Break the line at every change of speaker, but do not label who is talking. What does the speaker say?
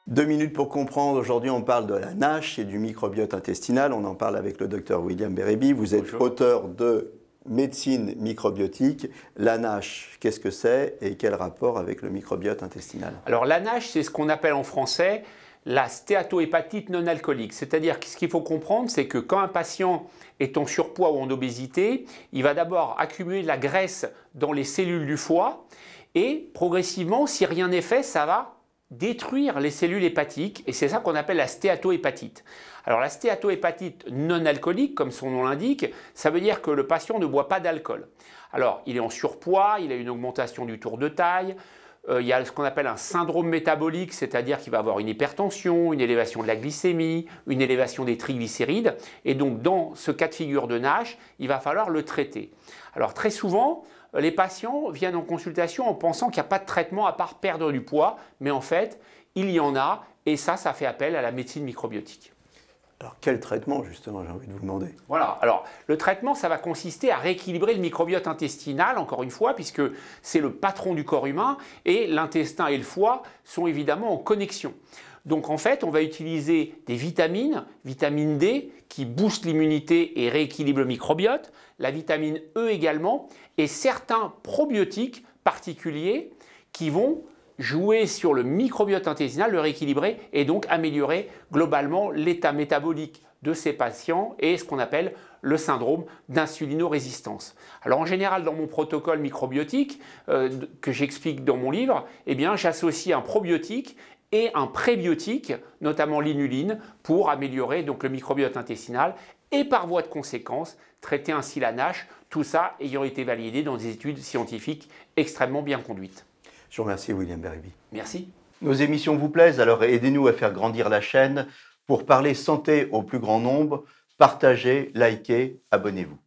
2 minutes pour comprendre. Aujourd'hui, on parle de la NASH et du microbiote intestinal. On en parle avec le docteur William Bérébi. Vous êtes
Bonjour.
auteur de Médecine microbiotique. La NASH, qu'est-ce que c'est et quel rapport avec le microbiote intestinal?
Alors la NASH, c'est ce qu'on appelle en français la stéatohépatite non alcoolique. C'est-à-dire que ce qu'il faut comprendre, c'est que quand un patient est en surpoids ou en obésité, il va d'abord accumuler de la graisse dans les cellules du foie et progressivement, si rien n'est fait, ça va détruire les cellules hépatiques et c'est ça qu'on appelle la stéatohépatite. Alors la stéatohépatite non alcoolique, comme son nom l'indique, ça veut dire que le patient ne boit pas d'alcool. Alors il est en surpoids, il a une augmentation du tour de taille, il y a ce qu'on appelle un syndrome métabolique, c'est-à-dire qu'il va avoir une hypertension, une élévation de la glycémie, une élévation des triglycérides et donc dans ce cas de figure de NASH, il va falloir le traiter. Alors très souvent, les patients viennent en consultation en pensant qu'il n'y a pas de traitement à part perdre du poids, mais en fait, il y en a et ça fait appel à la médecine microbiotique.
Alors, quel traitement, justement, j'ai envie de vous demander?
Voilà, alors le traitement, ça va consister à rééquilibrer le microbiote intestinal, encore une fois, puisque c'est le patron du corps humain et l'intestin et le foie sont évidemment en connexion. Donc en fait, on va utiliser des vitamines, vitamine D, qui boostent l'immunité et rééquilibrent le microbiote, la vitamine E également, et certains probiotiques particuliers qui vont jouer sur le microbiote intestinal, le rééquilibrer et donc améliorer globalement l'état métabolique de ces patients et ce qu'on appelle le syndrome d'insulinorésistance. Alors en général, dans mon protocole microbiotique que j'explique dans mon livre, eh bien, j'associe un probiotique et un prébiotique, notamment l'inuline, pour améliorer donc le microbiote intestinal et par voie de conséquence traiter ainsi la NASH, tout ça ayant été validé dans des études scientifiques extrêmement bien conduites.
Je vous remercie, William Bérébi.
Merci.
Nos émissions vous plaisent, alors aidez-nous à faire grandir la chaîne pour parler santé au plus grand nombre. Partagez, likez, abonnez-vous.